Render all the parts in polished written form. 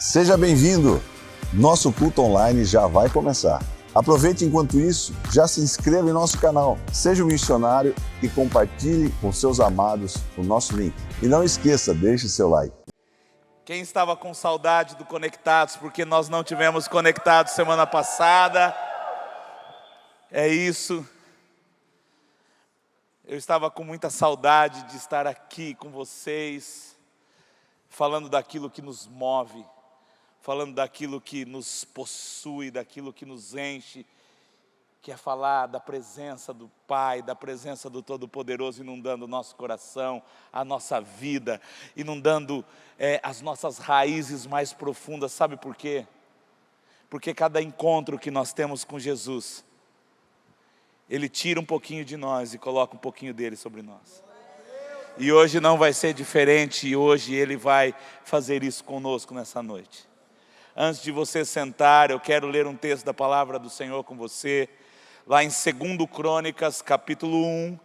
Seja bem-vindo! Nosso culto online já vai começar. Aproveite enquanto isso, já se inscreva em nosso canal, seja um missionário e compartilhe com seus amados o nosso link. E não esqueça, deixe seu like. Quem estava com saudade do Conectados, porque nós não tivemos Conectados semana passada? É isso. Eu estava com muita saudade de estar aqui com vocês, falando daquilo que nos move, falando daquilo que nos possui, daquilo que nos enche, que é falar da presença do Pai, da presença do Todo-Poderoso inundando o nosso coração, a nossa vida, inundando as nossas raízes mais profundas. Sabe por quê? Porque cada encontro que nós temos com Jesus, Ele tira um pouquinho de nós e coloca um pouquinho dele sobre nós. E hoje não vai ser diferente, e hoje Ele vai fazer isso conosco nessa noite. Antes de você sentar, eu quero ler um texto da palavra do Senhor com você, lá em 2 Crônicas, capítulo 1,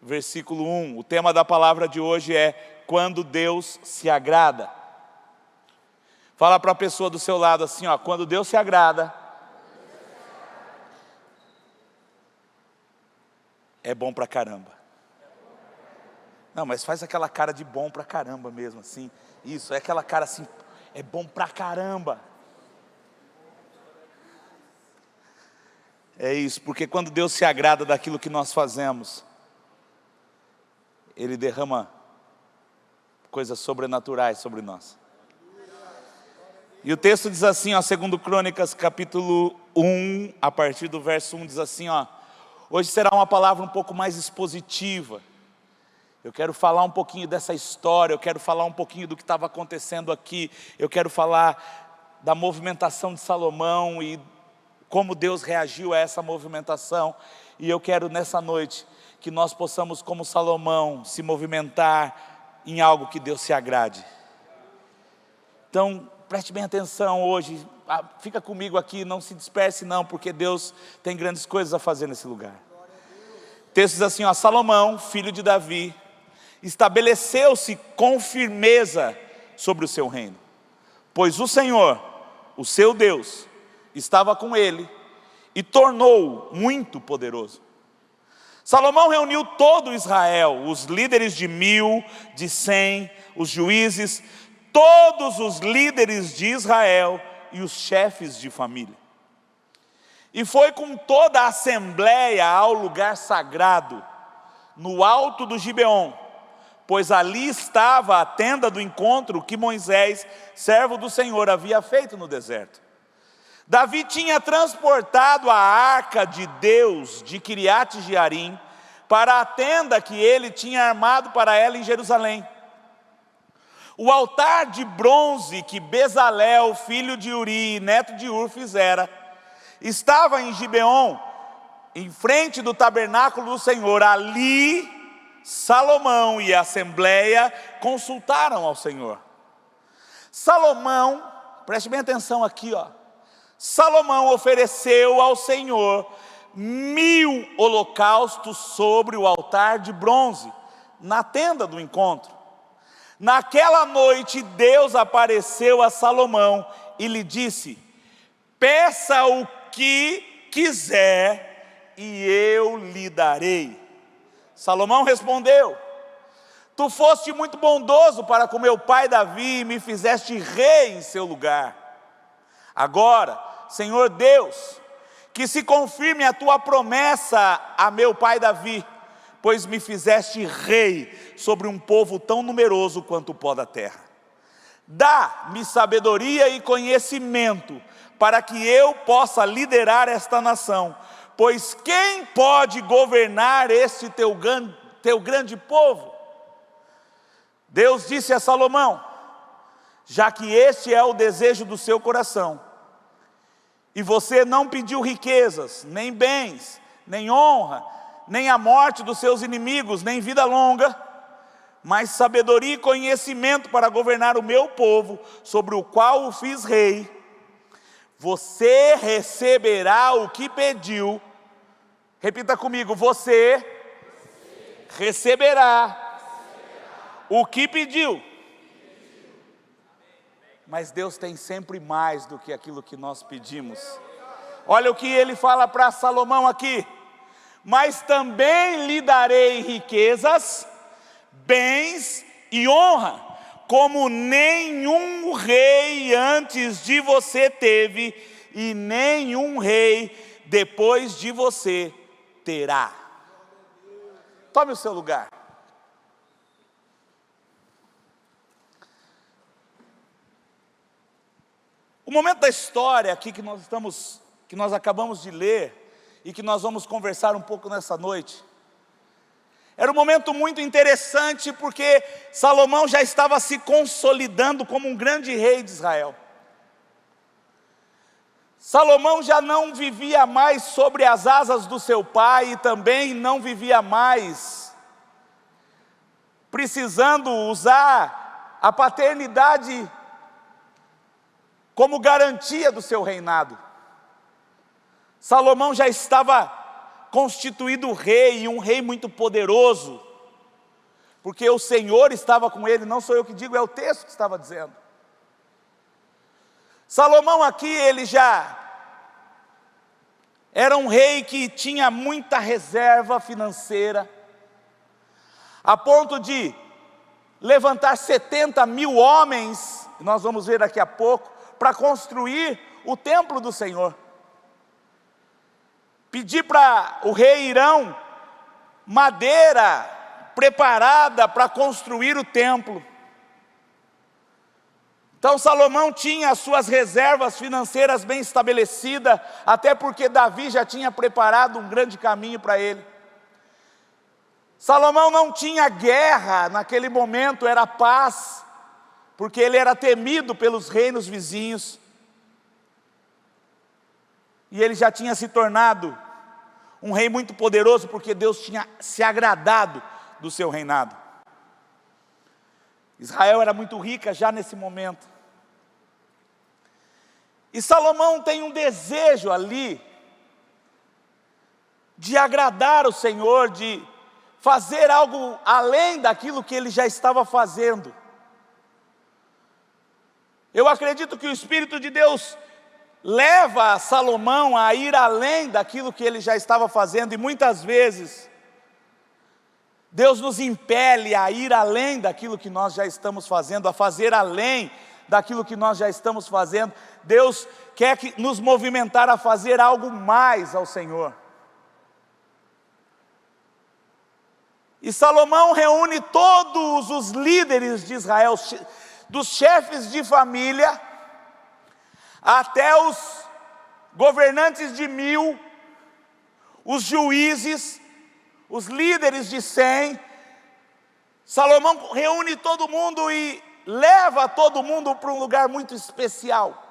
versículo 1. O tema da palavra de hoje é quando Deus se agrada. Fala para a pessoa do seu lado assim, ó, quando Deus se agrada, é bom pra caramba. Não, mas faz aquela cara de bom pra caramba mesmo, assim. Isso, é aquela cara assim, é bom pra caramba. É isso, porque quando Deus se agrada daquilo que nós fazemos, Ele derrama coisas sobrenaturais sobre nós. E o texto diz assim, ó, 2 Crônicas, capítulo 1, a partir do verso 1, diz assim, ó, hoje será uma palavra um pouco mais expositiva. Eu quero falar um pouquinho dessa história, eu quero falar um pouquinho do que estava acontecendo aqui, eu quero falar da movimentação de Salomão e como Deus reagiu a essa movimentação. E eu quero nessa noite que nós possamos, como Salomão, se movimentar em algo que Deus se agrade. Então, preste bem atenção hoje, fica comigo aqui, não se disperse não, porque Deus tem grandes coisas a fazer nesse lugar. O texto diz assim, ó, Salomão, filho de Davi, estabeleceu-se com firmeza sobre o seu reino, pois o Senhor, o seu Deus, estava com ele e tornou-o muito poderoso. Salomão reuniu todo Israel, os líderes de 1000, de 100, os juízes, todos os líderes de Israel e os chefes de família. E foi com toda a assembleia ao lugar sagrado, no alto do Gibeon, pois ali estava a tenda do encontro que Moisés, servo do Senhor, havia feito no deserto. Davi tinha transportado a arca de Deus de Quiriate Jearim para a tenda que ele tinha armado para ela em Jerusalém. O altar de bronze que Bezalel, filho de Uri, neto de Ur, fizera, estava em Gibeon, em frente do tabernáculo do Senhor. Ali, Salomão e a assembleia consultaram ao Senhor. Salomão, preste bem atenção aqui, ó. Salomão ofereceu ao Senhor 1000 holocaustos sobre o altar de bronze, na tenda do encontro. Naquela noite, Deus apareceu a Salomão e lhe disse, peça o que quiser e eu lhe darei. Salomão respondeu, tu foste muito bondoso para com meu pai Davi e me fizeste rei em seu lugar. Agora, Senhor Deus, que se confirme a tua promessa a meu pai Davi, pois me fizeste rei sobre um povo tão numeroso quanto o pó da terra. Dá-me sabedoria e conhecimento, para que eu possa liderar esta nação, pois quem pode governar este teu grande povo? Deus disse a Salomão, já que este é o desejo do seu coração, e você não pediu riquezas, nem bens, nem honra, nem a morte dos seus inimigos, nem vida longa, mas sabedoria e conhecimento para governar o meu povo, sobre o qual o fiz rei, você receberá o que pediu. Repita comigo, você receberá o que pediu. mas Deus tem sempre mais do que aquilo que nós pedimos. Olha o que ele fala para Salomão aqui: mas também lhe darei riquezas, bens e honra, como nenhum rei antes de você teve, e nenhum rei depois de você terá. Tome o seu lugar. O momento da história aqui que nós acabamos de ler e que nós vamos conversar um pouco nessa noite, era um momento muito interessante, porque Salomão já estava se consolidando como um grande rei de Israel. Salomão já não vivia mais sobre as asas do seu pai, e também não vivia mais precisando usar a paternidade como garantia do seu reinado. Salomão já estava constituído rei, e um rei muito poderoso, porque o Senhor estava com ele, não sou eu que digo, é o texto que estava dizendo. Salomão aqui, ele já era um rei que tinha muita reserva financeira, a ponto de levantar 70 mil homens, nós vamos ver daqui a pouco, para construir o templo do Senhor. Pedir para o rei Irão madeira preparada para construir o templo. Então Salomão tinha as suas reservas financeiras bem estabelecidas, até porque Davi já tinha preparado um grande caminho para ele. Salomão não tinha guerra naquele momento, era paz, porque ele era temido pelos reinos vizinhos. E ele já tinha se tornado um rei muito poderoso, porque Deus tinha se agradado do seu reinado. Israel era muito rica já nesse momento. E Salomão tem um desejo ali de agradar o Senhor, de fazer algo além daquilo que ele já estava fazendo. Eu acredito que o Espírito de Deus leva Salomão a ir além daquilo que ele já estava fazendo, e muitas vezes Deus nos impele a ir além daquilo que nós já estamos fazendo, a fazer além daquilo que nós já estamos fazendo. Deus quer nos movimentar a fazer algo mais ao Senhor. E Salomão reúne todos os líderes de Israel, dos chefes de família até os governantes de 1000, os juízes, os líderes de 100. Salomão reúne todo mundo e leva todo mundo para um lugar muito especial.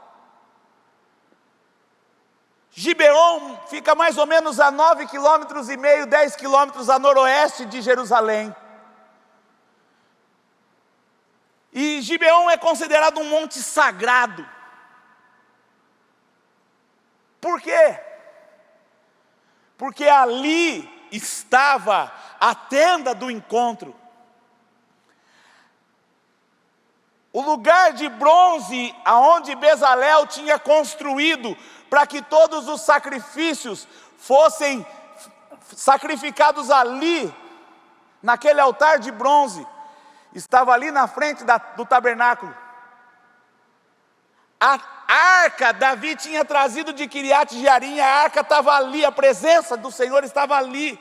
Gibeon fica mais ou menos a 9,5 quilômetros, 10 quilômetros a noroeste de Jerusalém. E Gibeon é considerado um monte sagrado. Por quê? Porque ali estava a tenda do encontro. O lugar de bronze aonde Bezalel tinha construído para que todos os sacrifícios fossem sacrificados ali, naquele altar de bronze, estava ali na frente do tabernáculo. A arca, Davi tinha trazido de Quiriate Jearim, a arca estava ali, a presença do Senhor estava ali.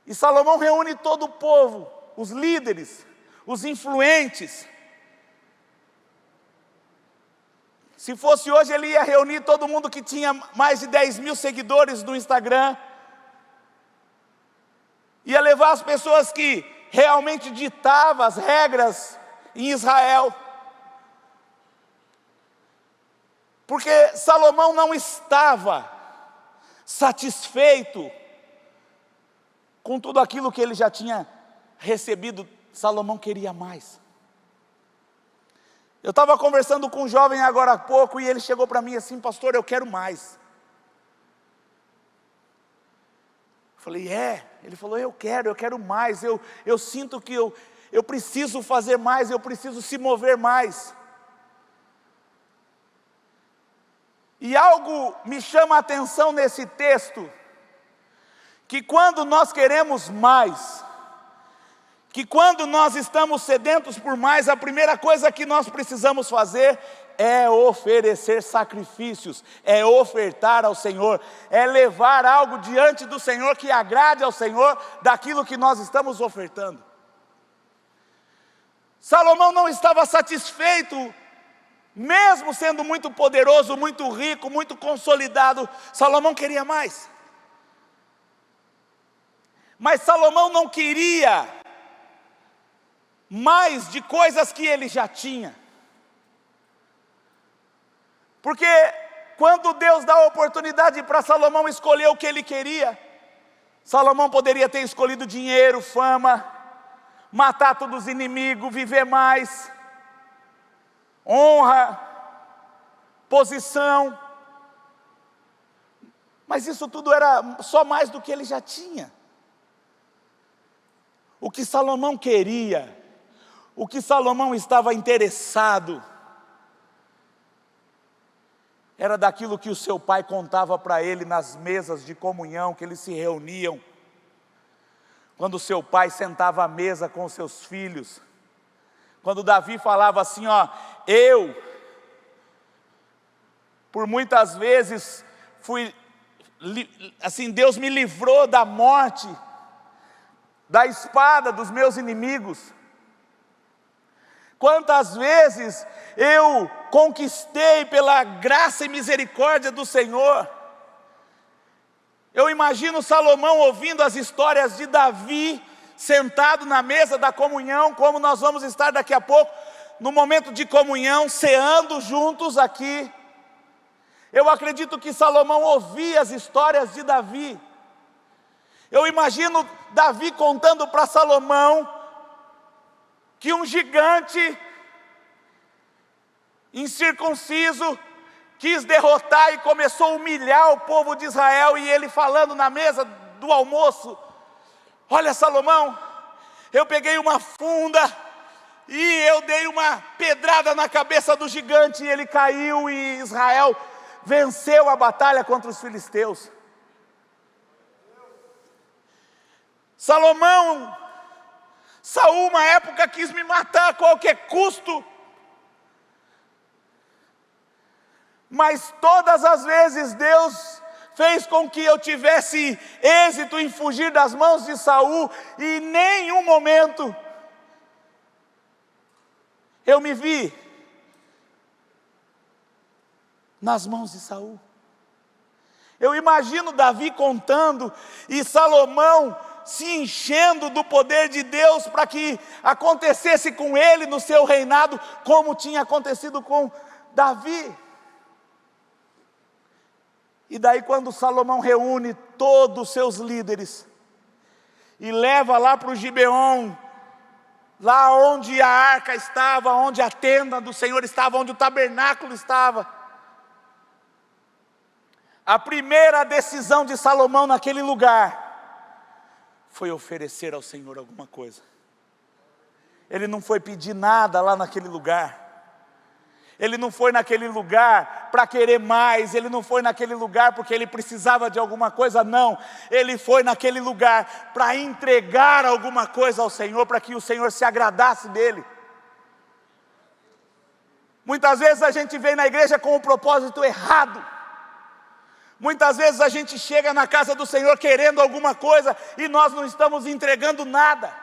E Salomão reúne todo o povo, os líderes, os influentes. Se fosse hoje, ele ia reunir todo mundo que tinha mais de 10 mil seguidores no Instagram. Ia levar as pessoas que realmente ditavam as regras em Israel. Porque Salomão não estava satisfeito com tudo aquilo que ele já tinha recebido. Salomão queria mais. Eu estava conversando com um jovem agora há pouco, e ele chegou para mim assim: pastor, eu quero mais. Eu falei, Ele falou, eu quero mais, eu sinto que Eu preciso fazer mais, eu preciso se mover mais. E algo me chama a atenção nesse texto, que quando nós queremos mais, que quando nós estamos sedentos por mais, a primeira coisa que nós precisamos fazer é oferecer sacrifícios, é ofertar ao Senhor, é levar algo diante do Senhor que agrade ao Senhor daquilo que nós estamos ofertando. Salomão não estava satisfeito, mesmo sendo muito poderoso, muito rico, muito consolidado. Salomão queria mais. Mas Salomão não queria mais de coisas que ele já tinha. Porque quando Deus dá a oportunidade para Salomão escolher o que ele queria, Salomão poderia ter escolhido dinheiro, fama, matar todos os inimigos, viver mais, honra, posição. Mas isso tudo era só mais do que ele já tinha. O que Salomão queria, o que Salomão estava interessado, era daquilo que o seu pai contava para ele nas mesas de comunhão, que eles se reuniam. Quando o seu pai sentava à mesa com os seus filhos. Quando Davi falava assim, por muitas vezes Deus me livrou da morte, da espada dos meus inimigos. Quantas vezes eu conquistei pela graça e misericórdia do Senhor. Eu imagino Salomão ouvindo as histórias de Davi, sentado na mesa da comunhão, como nós vamos estar daqui a pouco, no momento de comunhão, ceando juntos aqui. Eu acredito que Salomão ouvia as histórias de Davi. Eu imagino Davi contando para Salomão que um gigante incircunciso quis derrotar e começou a humilhar o povo de Israel, e ele falando na mesa do almoço: olha, Salomão, eu peguei uma funda e eu dei uma pedrada na cabeça do gigante, e ele caiu, e Israel venceu a batalha contra os filisteus. Saul, uma época, quis me matar a qualquer custo, mas todas as vezes Deus fez com que eu tivesse êxito em fugir das mãos de Saul, e em nenhum momento eu me vi nas mãos de Saul. Eu imagino Davi contando e Salomão se enchendo do poder de Deus para que acontecesse com ele no seu reinado, como tinha acontecido com Davi. E daí, quando Salomão reúne todos os seus líderes e leva lá para o Gibeon, lá onde a arca estava, onde a tenda do Senhor estava, onde o tabernáculo estava, a primeira decisão de Salomão naquele lugar foi oferecer ao Senhor alguma coisa. Ele não foi pedir nada lá naquele lugar. Ele não foi naquele lugar para querer mais, ele não foi naquele lugar porque ele precisava de alguma coisa, não. Ele foi naquele lugar para entregar alguma coisa ao Senhor, para que o Senhor se agradasse dele. Muitas vezes a gente vem na igreja com o propósito errado. Muitas vezes a gente chega na casa do Senhor querendo alguma coisa e nós não estamos entregando nada.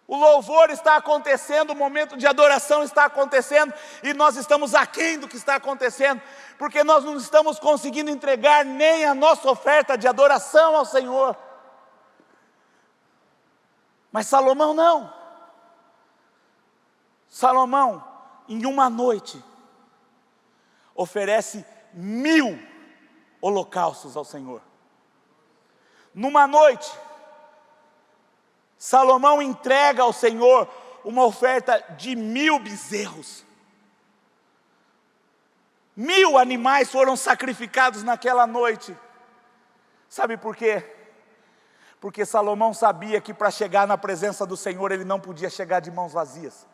O louvor está acontecendo, o momento de adoração está acontecendo, e nós estamos aquém do que está acontecendo, porque nós não estamos conseguindo entregar nem a nossa oferta de adoração ao Senhor. Mas Salomão não. Salomão, em uma noite, oferece 1000 holocaustos ao Senhor. Numa noite, Salomão entrega ao Senhor uma oferta de 1000 bezerros. 1000 animais foram sacrificados naquela noite. Sabe por quê? Porque Salomão sabia que para chegar na presença do Senhor, ele não podia chegar de mãos vazias.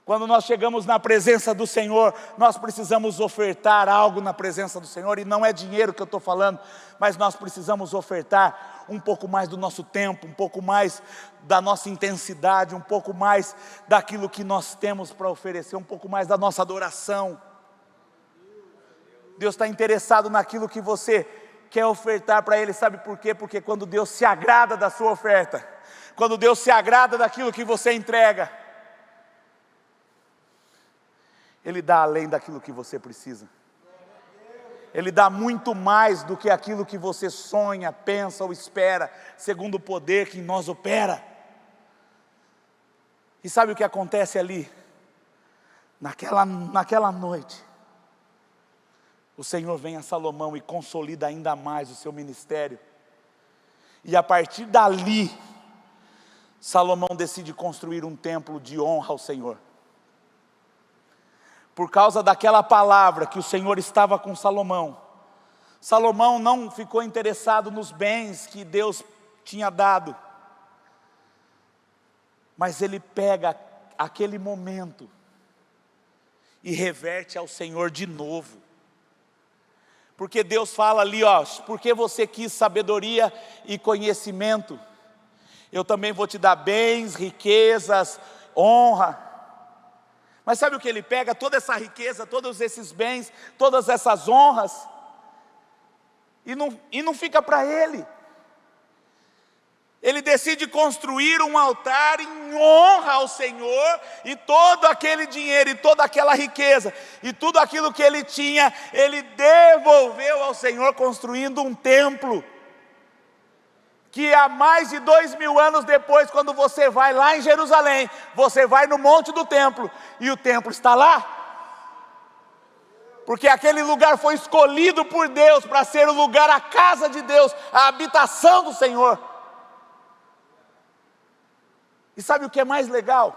Quando nós chegamos na presença do Senhor, nós precisamos ofertar algo na presença do Senhor, e não é dinheiro que eu estou falando, mas nós precisamos ofertar um pouco mais do nosso tempo, um pouco mais da nossa intensidade, um pouco mais daquilo que nós temos para oferecer, um pouco mais da nossa adoração. Deus está interessado naquilo que você quer ofertar para Ele, sabe por quê? Porque quando Deus se agrada da sua oferta, quando Deus se agrada daquilo que você entrega, Ele dá além daquilo que você precisa. Ele dá muito mais do que aquilo que você sonha, pensa ou espera, segundo o poder que em nós opera. E sabe o que acontece ali? Naquela noite, o Senhor vem a Salomão e consolida ainda mais o seu ministério. E a partir dali, Salomão decide construir um templo de honra ao Senhor. Por causa daquela palavra que o Senhor estava com Salomão, Salomão não ficou interessado nos bens que Deus tinha dado, mas ele pega aquele momento e reverte ao Senhor de novo. Porque Deus fala ali, porque você quis sabedoria e conhecimento, eu também vou te dar bens, riquezas, honra. Mas sabe o que ele pega? Toda essa riqueza, todos esses bens, todas essas honras, e não fica para ele. Ele decide construir um altar em honra ao Senhor, e todo aquele dinheiro, e toda aquela riqueza, e tudo aquilo que ele tinha, ele devolveu ao Senhor, construindo um templo, que há mais de 2000 anos depois, quando você vai lá em Jerusalém, você vai no monte do templo, e o templo está lá, porque aquele lugar foi escolhido por Deus, para ser o lugar, a casa de Deus, a habitação do Senhor. E sabe o que é mais legal?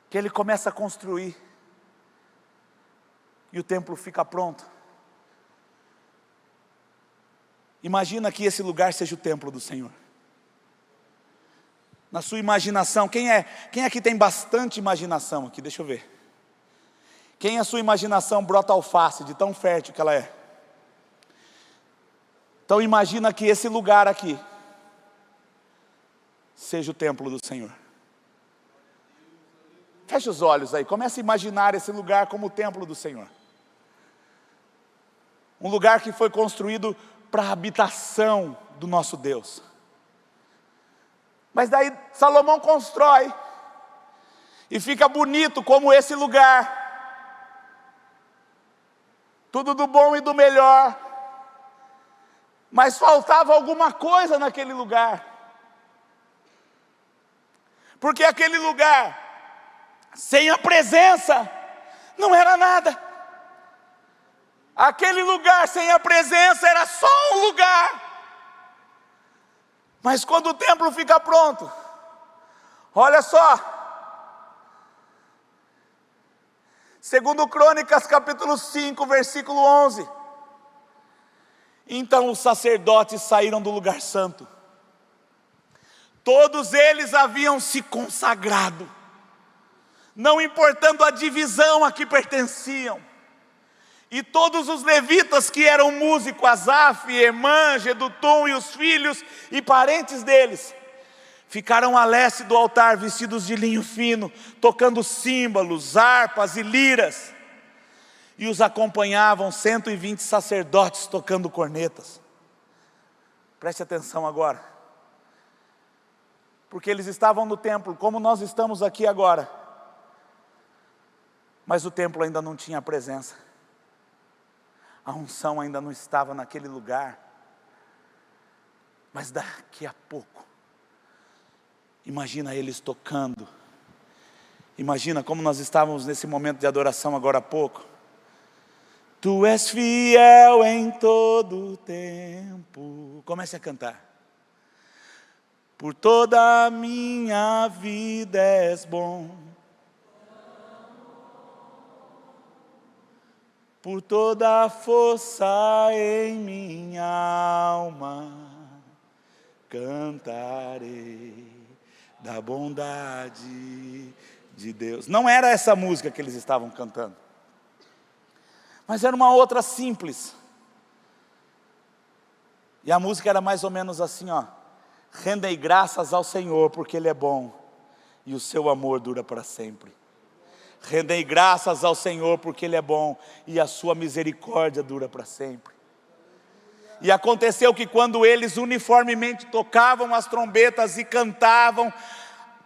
Que ele começa a construir, e o templo fica pronto. Imagina que esse lugar seja o templo do Senhor. Na sua imaginação, quem aqui tem bastante imaginação aqui? Deixa eu ver. Quem a sua imaginação brota alface, de tão fértil que ela é? Então imagina que esse lugar aqui seja o templo do Senhor. Feche os olhos aí, comece a imaginar esse lugar como o templo do Senhor. Um lugar que foi construído para a habitação do nosso Deus. Mas daí Salomão constrói, e fica bonito como esse lugar, tudo do bom e do melhor, mas faltava alguma coisa naquele lugar, porque aquele lugar, sem a presença, não era nada. Aquele lugar sem a presença era só um lugar. Mas quando o templo fica pronto, olha só, segundo Crônicas capítulo 5, versículo 11. Então os sacerdotes saíram do lugar santo. Todos eles haviam se consagrado, não importando a divisão a que pertenciam. E todos os levitas que eram músicos, Asaf, Emã, Jedutum e os filhos e parentes deles, ficaram a leste do altar vestidos de linho fino, tocando símbolos, harpas e liras. E os acompanhavam 120 sacerdotes tocando cornetas. Preste atenção agora. Porque eles estavam no templo, como nós estamos aqui agora. Mas o templo ainda não tinha presença. A unção ainda não estava naquele lugar. Mas daqui a pouco, imagina eles tocando. Imagina como nós estávamos nesse momento de adoração agora há pouco. Tu és fiel em todo tempo. Comece a cantar. Por toda a minha vida és bom. por toda a força em minha alma, cantarei da bondade de Deus. Não era essa música que eles estavam cantando, mas era uma outra simples. E a música era mais ou menos assim, ó: rendei graças ao Senhor porque Ele é bom e o seu amor dura para sempre. Rendei graças ao Senhor porque Ele é bom e a sua misericórdia dura para sempre. E aconteceu que quando eles uniformemente tocavam as trombetas e cantavam,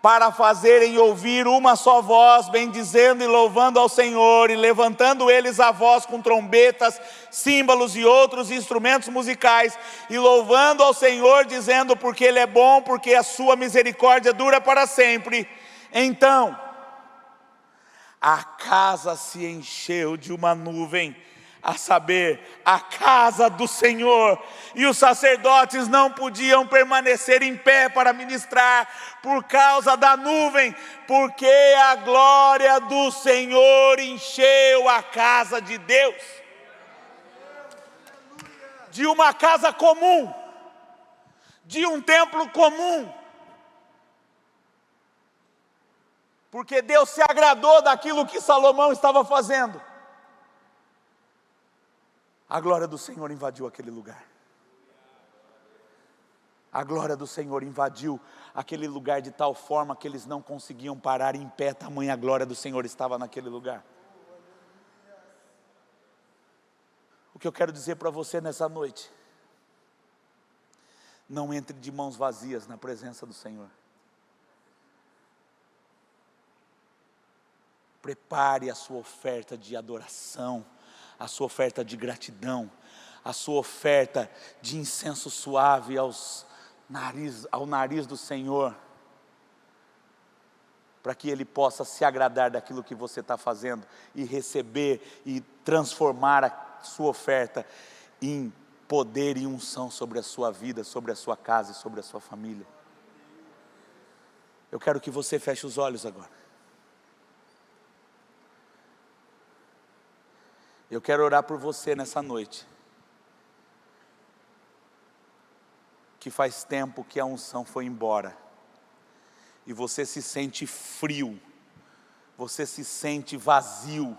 para fazerem ouvir uma só voz, bendizendo e louvando ao Senhor, e levantando eles a voz com trombetas, símbolos e outros instrumentos musicais, e louvando ao Senhor, dizendo: porque Ele é bom, porque a sua misericórdia dura para sempre. Então a casa se encheu de uma nuvem, a saber, a casa do Senhor, e os sacerdotes não podiam permanecer em pé para ministrar por causa da nuvem, porque a glória do Senhor encheu a casa de Deus. De uma casa comum, de um templo comum, porque Deus se agradou daquilo que Salomão estava fazendo. A glória do Senhor invadiu aquele lugar. A glória do Senhor invadiu aquele lugar de tal forma que eles não conseguiam parar em pé, tamanha glória do Senhor estava naquele lugar. O que eu quero dizer para você nessa noite: não entre de mãos vazias na presença do Senhor. Prepare a sua oferta de adoração, a sua oferta de gratidão, a sua oferta de incenso suave ao nariz do Senhor, para que Ele possa se agradar daquilo que você está fazendo e receber e transformar a sua oferta em poder e unção sobre a sua vida, sobre a sua casa e sobre a sua família. Eu quero que você feche os olhos agora. Eu quero orar por você nessa noite, que faz tempo que a unção foi embora, e você se sente frio, você se sente vazio,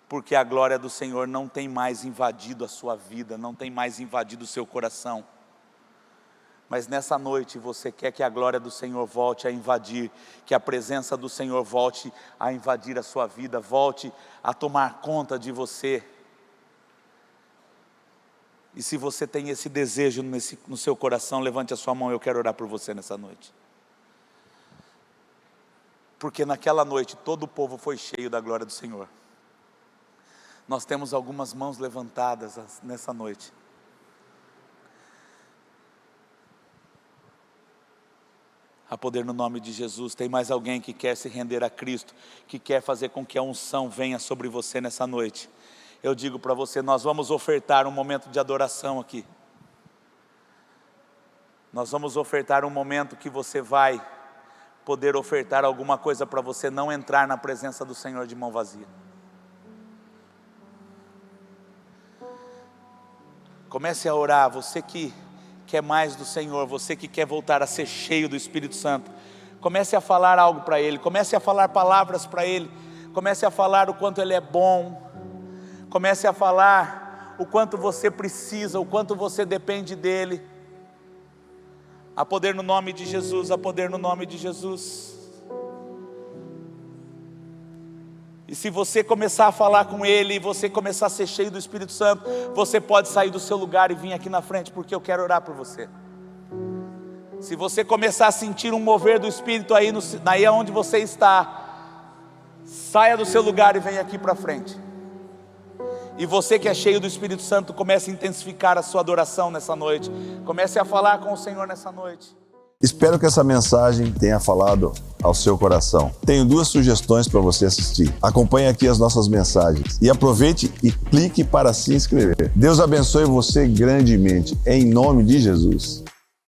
porque a glória do Senhor não tem mais invadido a sua vida, não tem mais invadido o seu coração. Mas nessa noite você quer que a glória do Senhor volte a invadir, que a presença do Senhor volte a invadir a sua vida, volte a tomar conta de você. E se você tem esse desejo no seu coração, levante a sua mão, eu quero orar por você nessa noite. Porque naquela noite todo o povo foi cheio da glória do Senhor. Nós temos algumas mãos levantadas nessa noite. A poder no nome de Jesus. Tem mais alguém que quer se render a Cristo, que quer fazer com que a unção venha sobre você nessa noite? Eu digo para você, nós vamos ofertar um momento de adoração aqui. Nós vamos ofertar um momento que você vai poder ofertar alguma coisa para você não entrar na presença do Senhor de mão vazia. Comece a orar, você que quer mais do Senhor, você que quer voltar a ser cheio do Espírito Santo, comece a falar algo para Ele, comece a falar palavras para Ele, comece a falar o quanto Ele é bom, comece a falar o quanto você precisa, o quanto você depende dEle. A poder no nome de Jesus, a poder no nome de Jesus. E se você começar a falar com Ele, e você começar a ser cheio do Espírito Santo, você pode sair do seu lugar e vir aqui na frente, porque eu quero orar por você. Se você começar a sentir um mover do Espírito aí onde você está, saia do seu lugar e venha aqui para frente. E você que é cheio do Espírito Santo, comece a intensificar a sua adoração nessa noite. Comece a falar com o Senhor nessa noite. Espero que essa mensagem tenha falado ao seu coração. Tenho 2 sugestões para você assistir. Acompanhe aqui as nossas mensagens e aproveite e clique para se inscrever. Deus abençoe você grandemente, em nome de Jesus.